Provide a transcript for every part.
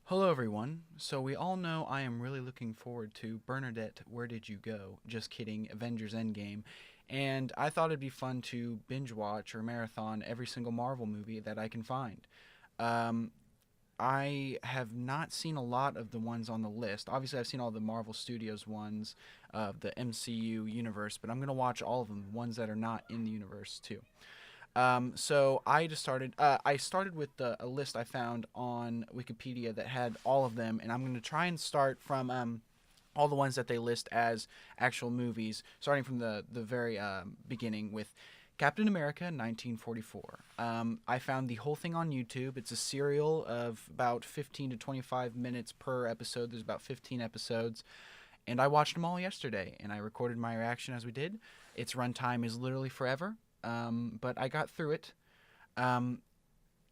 Hello, everyone. So, we all know I am really looking forward to Bernadette, Where Did You Go? Just kidding, Avengers Endgame. And I thought it'd be fun to binge watch or marathon every single Marvel movie that I can find. Um, I have not seen a lot of the ones on the list. Obviously, I've seen all the Marvel Studios ones of the MCU universe, but I'm going to watch all of them, ones that are not in the universe, too. So I just started. I started with a list I found on Wikipedia that had all of them, and I'm going to try and start from all the ones that they list as actual movies, starting from the very beginning with Captain America 1944. I found the whole thing on YouTube. It's a serial of about 15 to 25 minutes per episode. There's about 15 episodes, and I watched them all yesterday, and I recorded my reaction as we did. Its runtime is literally forever, but I got through it. Um,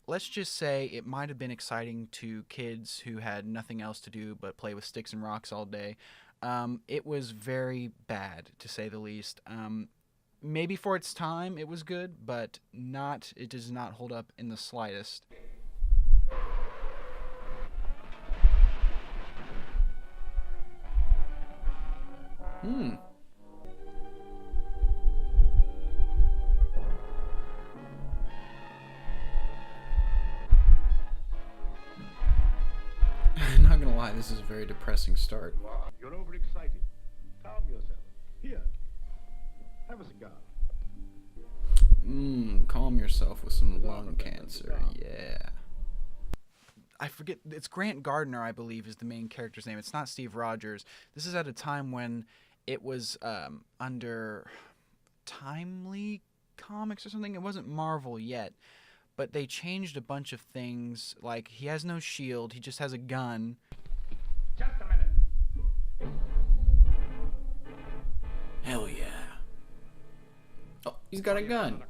let's just say it might have been exciting to kids who had nothing else to do but play with sticks and rocks all day. It was very bad, to say the least. Maybe for its time it was good, but not. It does not hold up in the slightest. Hmm. Not gonna lie, this is a very depressing start. You're overexcited. Calm yourself. Here, have a cigar. Calm yourself with some lung cancer. Yeah. I forget. It's Grant Gardner, I believe, is the main character's name. It's not Steve Rogers. This is at a time when it was under Timely Comics or something. It wasn't Marvel yet, but they changed a bunch of things. Like, he has no shield. He just has a gun. Just a minute. Hell yeah. Oh, he's got a gun.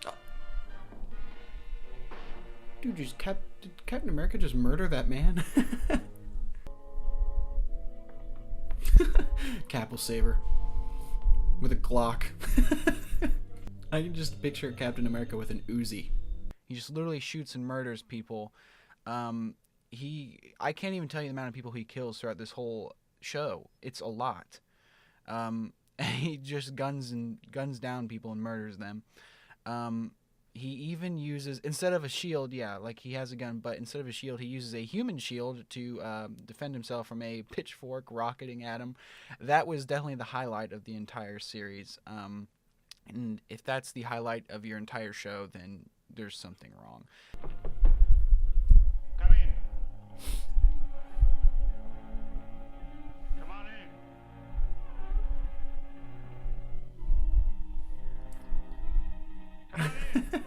Oh. Dude, did Captain America just murder that man? Cap will save her. With a Glock. I can just picture Captain America with an Uzi. He just literally shoots and murders people. I can't even tell you the amount of people he kills throughout this whole show. It's a lot. He just guns down people and murders them. He even uses, instead of a shield, yeah, like he has a gun, but instead of a shield, he uses a human shield to defend himself from a pitchfork rocketing at him. That was definitely the highlight of the entire series. And if that's the highlight of your entire show, then there's something wrong. Come in. Come on in. Come in.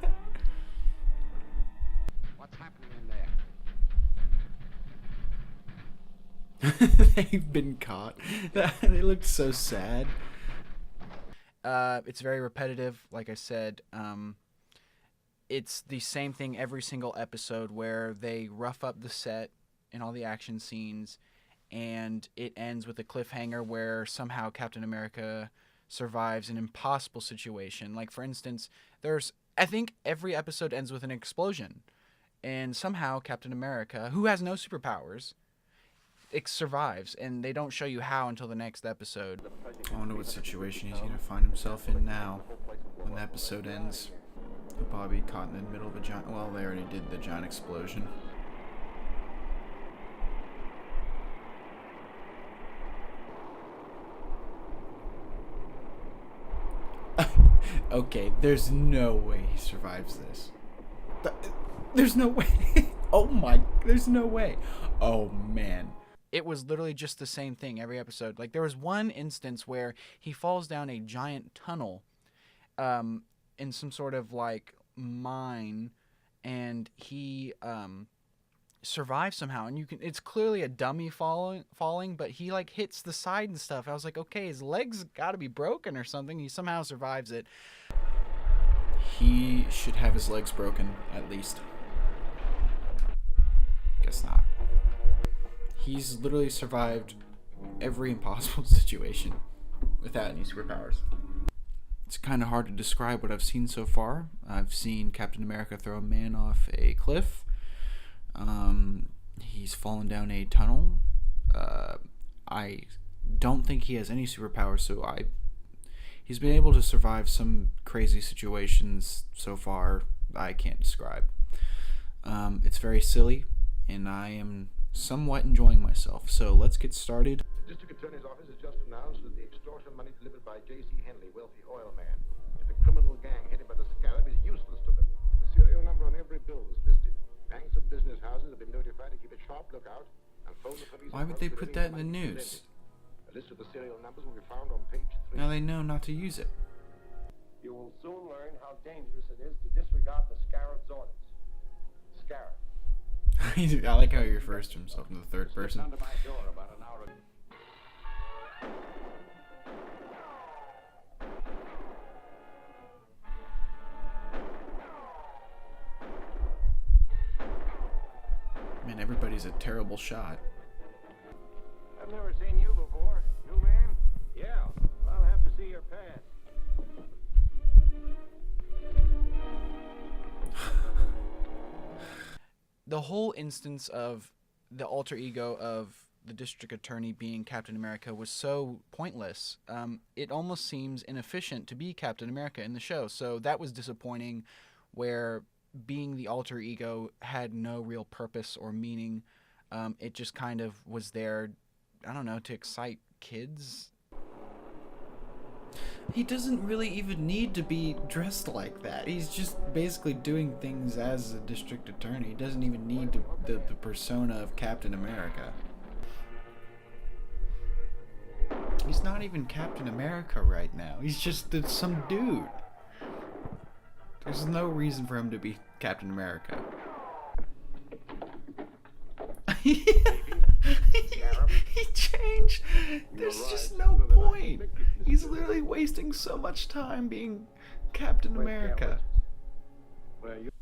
What's happening in there? They've been caught. They looked so sad. It's very repetitive, like I said. It's the same thing every single episode where they rough up the set and all the action scenes, and it ends with a cliffhanger where somehow Captain America survives an impossible situation. Like, for instance, I think every episode ends with an explosion, and somehow Captain America, who has no superpowers, it survives, and they don't show you how until the next episode. I wonder what situation he's gonna find himself in now when the episode ends. He'll probably be caught in the middle of a giant. Well, they already did the giant explosion. Okay, there's no way he survives this. There's no way. Oh my, there's no way. Oh man. It was literally just the same thing every episode. Like, there was one instance where he falls down a giant tunnel in some sort of like mine, and he survives somehow, and it's clearly a dummy falling, but he like hits the side and stuff. I was like, okay, his legs got to be broken or something. He somehow survives it. He should have his legs broken, at least. Guess not. He's literally survived every impossible situation without any superpowers. It's kind of hard to describe what I've seen so far. I've seen Captain America throw a man off a cliff. he's fallen down a tunnel. I don't think he has any superpowers, so he's been able to survive some crazy situations so far I can't describe. It's very silly, and I am somewhat enjoying myself. So let's get started. The District Attorney's Office has just announced that the extortion money delivered by J.C. Henley, wealthy oil man, to the criminal gang headed by the Scarab is useless to them. The serial number on every bill was listed. Banks and business houses have been notified to keep a sharp lookout and phone the police. Why would they put that in the news? A list of the serial numbers will be found on page 3. Now they know not to use it. You will soon learn how dangerous it is to disregard the Scarab's orders. Scarab. I like how he refers to himself in the third person. Under my door about an hour ago. Man, everybody's a terrible shot. I've never seen you before. New man? Yeah. I'll have to see your pass. The whole instance of the alter ego of the district attorney being Captain America was so pointless. It almost seems inefficient to be Captain America in the show. So that was disappointing, where being the alter ego had no real purpose or meaning. It just kind of was there, I don't know, to excite kids. He doesn't really even need to be dressed like that. He's just basically doing things as a district attorney. He doesn't even need the persona of Captain America. He's not even Captain America right now. He's just some dude. There's no reason for him to be Captain America. He changed. There's just no point. He's literally wasting so much time being Captain America. Get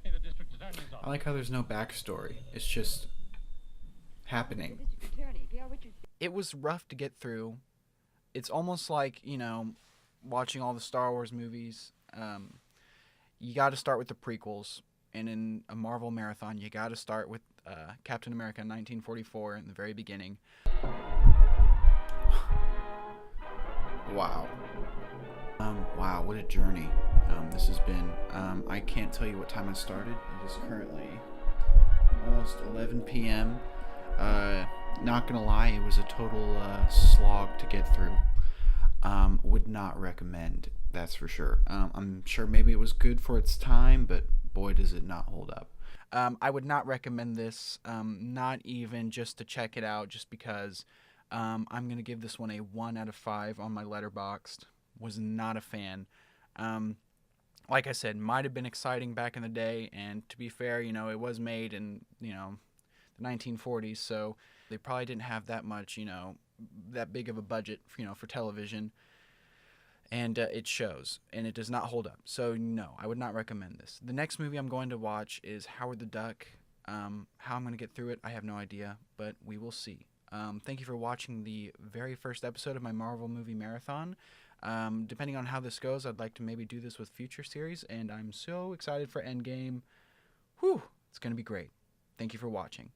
me the District Attorney's office. I like how there's no backstory. It's just happening. It was rough to get through. It's almost like, watching all the Star Wars movies. You got to start with the prequels. And in a Marvel marathon, you got to start with Captain America 1944 in the very beginning. Wow. Wow, what a journey this has been. I can't tell you what time I started. It is currently almost 11 p.m. Not gonna lie, it was a total slog to get through. Would not recommend, that's for sure. I'm sure maybe it was good for its time, but boy does it not hold up. I would not recommend this, not even just to check it out, just because I'm going to give this one a 1 out of 5 on my Letterboxd. Was not a fan. Like I said, might have been exciting back in the day, and to be fair, it was made in, the 1940s, so they probably didn't have that much, that big of a budget, for television. And it shows, and it does not hold up. So no, I would not recommend this. The next movie I'm going to watch is Howard the Duck. How I'm going to get through it, I have no idea, but we will see. Thank you for watching the very first episode of my Marvel movie marathon. Depending on how this goes, I'd like to maybe do this with future series, and I'm so excited for Endgame. Whew, it's going to be great. Thank you for watching.